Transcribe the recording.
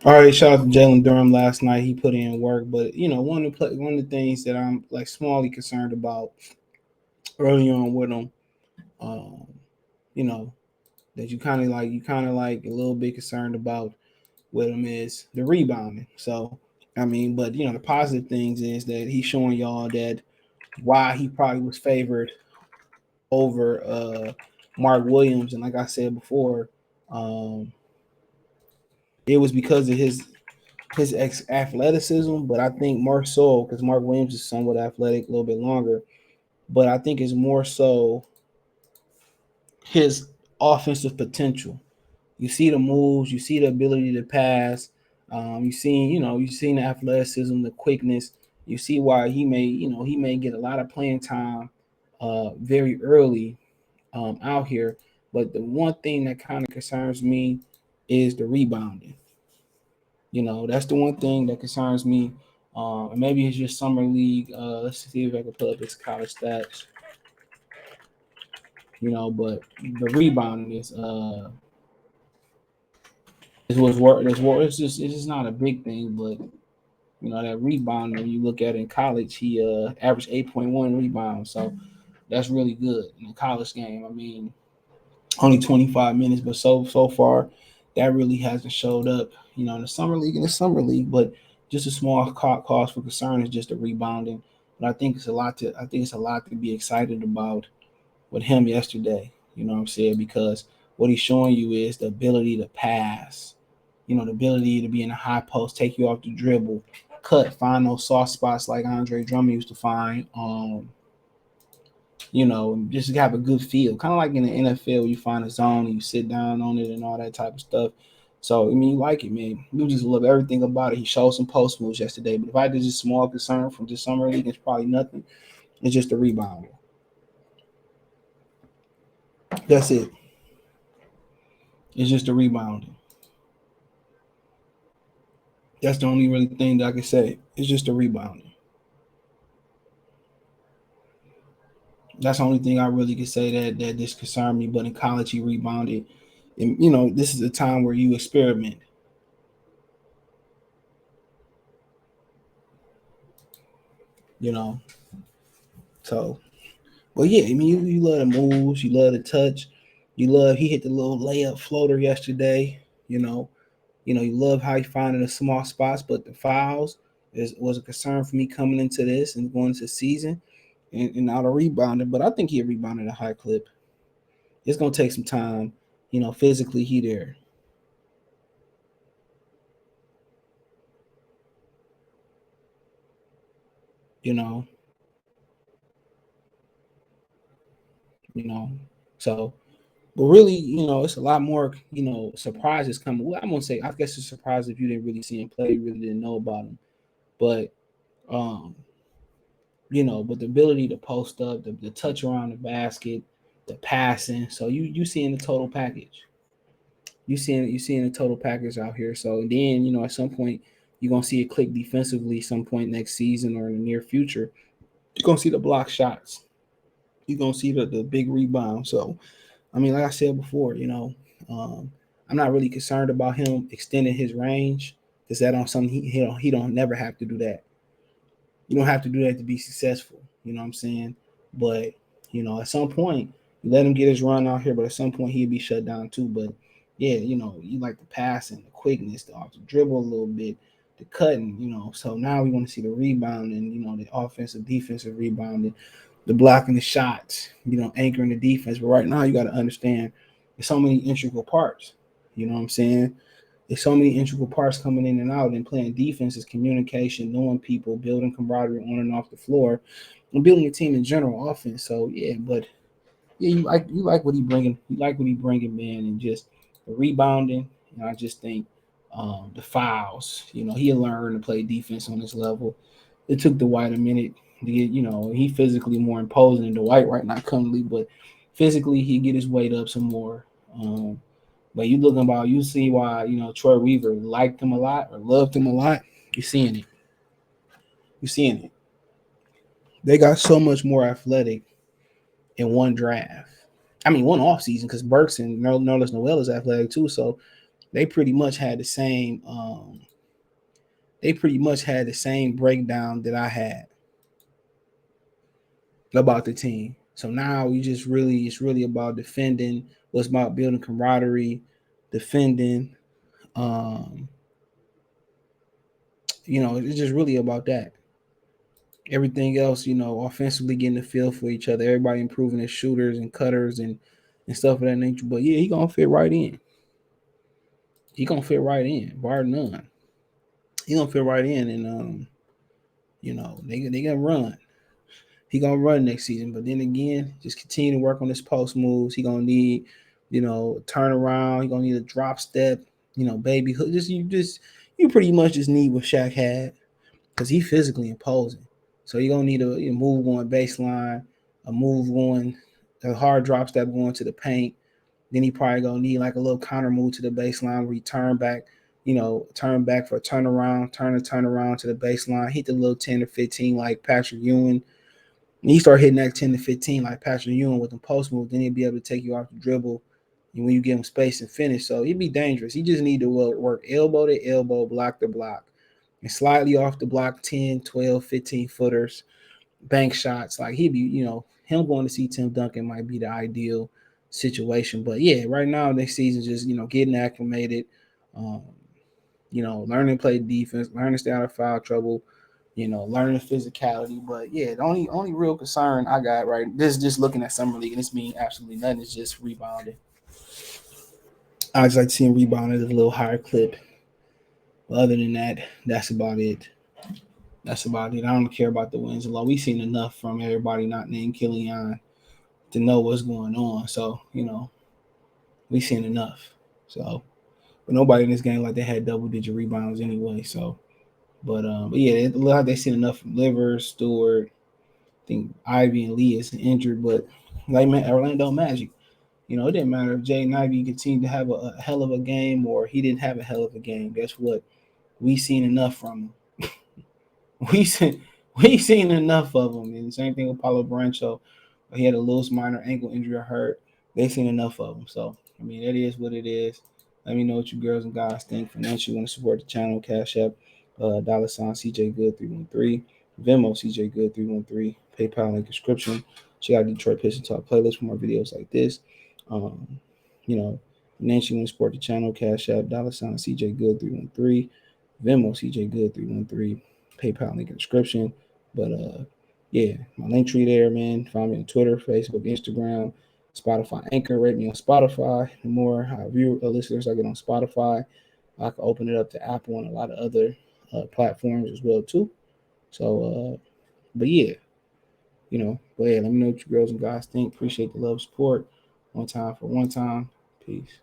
All right, shout out to Jalen Duren last night. He put in work, but one of the things that I'm like smallly concerned about early on with him, um, you know, that you kind of like a little bit concerned about with him is the rebounding. So I mean, but the positive things is that he's showing y'all that why he probably was favored over Mark Williams, and like I said before, um, it was because of his athleticism, but I think more so because Mark Williams is somewhat athletic, a little bit longer, but I think it's more so his offensive potential. You see the moves, you see the ability to pass, you seen the athleticism, the quickness. You see why he may get a lot of playing time very early out here. But the one thing that kind of concerns me is the rebounding. That's the one thing that concerns me. And maybe it's just summer league. Let's see if I can pull up his college stats. But the rebounding is what's work. It's just not a big thing, but that rebounding. When you look at it in college, he averaged 8.1 rebounds, so that's really good in a college game. I mean, only 25 minutes, but so far, that really hasn't showed up. In the summer league, but just a small cause for concern is just the rebounding. But I think it's a lot to be excited about with him yesterday. You know what I'm saying? Because what he's showing you is the ability to pass. The ability to be in a high post, take you off the dribble, cut, find those soft spots like Andre Drummond used to find. Just have a good feel. Kind of like in the NFL, you find a zone and you sit down on it and all that type of stuff. So, I mean, you like it, man. You just love everything about it. He showed some post moves yesterday, but if I did just small concern from just summer league, it's probably nothing. It's just the rebounding. That's it. It's just the rebounding. That's the only really thing that I can say. It's just the rebounding. That's the only thing I really can say that this concerned me. But in college, he rebounded, and this is a time where you experiment. You know, so But yeah, I mean, you love the moves, you love the touch, he hit the little layup floater yesterday. You know, you love how he finding the small spots, but the fouls was a concern for me coming into this and going into the season, and out of rebounding. But I think he rebounded a high clip. It's gonna take some time. Physically he there. You know, you know. So, but really, it's a lot more. Surprises coming. Well, I'm gonna say, I guess it's a surprise if you didn't really see him play, you really didn't know about him. But um, but the ability to post up, the touch around the basket, the passing. So you seeing the total package. You seeing the total package out here. So then at some point you're gonna see it click defensively. Some point next season or in the near future, you're gonna see the block shots. You're gonna see the big rebound. So I mean, like I said before, um, I'm not really concerned about him extending his range because that on something he don't never have to do that. You don't have to do that to be successful. You know what I'm saying? But at some point, you let him get his run out here, but at some point he'd be shut down too. But yeah, you like the passing, the quickness, the off the dribble a little bit, the cutting. So now we want to see the rebounding. The offensive, defensive rebounding, the blocking the shots. Anchoring the defense. But right now, you got to understand there's so many integral parts. You know what I'm saying? There's so many integral parts coming in and out, and playing defense is communication, knowing people, building camaraderie on and off the floor, and building a team in general offense. So yeah, but yeah, you like what he bringing. You like what he bringing, man, and just the rebounding. I just think the fouls. He'll learn to play defense on this level. It took Dwight a minute to get. He physically more imposing than Dwight right now currently, but physically he get his weight up some more. But you see why Troy Weaver liked him a lot or loved him a lot. You're seeing it. You're seeing it. They got so much more athletic in one draft. I mean, one off season because Burks and Nerlens Noel is athletic too. So they pretty much had the same they pretty much had the same breakdown that I had about the team. So now you just really it's really about defending. What's about building camaraderie, defending. Um, it's just really about that. Everything else, offensively getting the feel for each other. Everybody improving their shooters and cutters and stuff of that nature. But yeah, he gonna fit right in. He gonna fit right in, bar none. He gonna fit right in, and they gonna run. He gonna run next season. But then again, just continue to work on his post moves. He gonna need, turnaround. He gonna need a drop step. Baby hook. You pretty much just need what Shaq had because he physically imposing. So you're gonna need a move going baseline, a move going, a hard drop step going to the paint. Then he probably gonna need like a little counter move to the baseline where he turn back for a turnaround, turn around to the baseline, hit the little 10 or 15 like Patrick Ewing. And he start hitting that 10 to 15 like Patrick Ewing with the post move, then he'll be able to take you off the dribble and when you give him space and finish. So he'd be dangerous. He just need to work elbow to elbow, block to block, and slightly off the block 10, 12, 15 footers, bank shots. Like he'd be, him going to see Tim Duncan might be the ideal situation. But yeah, right now next season just, getting acclimated, um, learning to play defense, learning to stay out of foul trouble, learning physicality. But yeah, the only real concern I got right this just looking at summer league and this means absolutely nothing is just rebounding. I just like to see him rebound at a little higher clip. But other than that, that's about it. That's about it. I don't care about the wins alone. We've seen enough from everybody not named Killian to know what's going on. So, we've seen enough. So, but nobody in this game like they had double digit rebounds anyway. So, but yeah, it look like they seen enough from Livers, Stewart. I think Ivy and Lee is injured, but like Orlando Magic, it didn't matter if Jaden Ivey continued to have a hell of a game or he didn't have a hell of a game. Guess what? We seen enough from him. we seen we seen enough of him. And the same thing with Paulo Brancho. He had a loose minor ankle injury or hurt. They seen enough of him. So I mean, that is what it is. Let me know what you girls and guys think. Financially, want to support the channel, Cash App, $ CJ Good 313, Venmo CJ Good 313, PayPal link description. Check out Detroit Piston Talk playlist for more videos like this. Um, you know, financially, want to support the channel, Cash App, $ CJ Good 313, Venmo CJ Good 313, PayPal link in description. But yeah, my link tree there, man. Find me on Twitter, Facebook, Instagram, Spotify, Anchor. Rate me on Spotify. The more viewer listeners I get on Spotify, I can open it up to Apple and a lot of other platforms as well too. So, but yeah, go ahead. Let me know what you girls and guys think. Appreciate the love, support. One time for one time. Peace.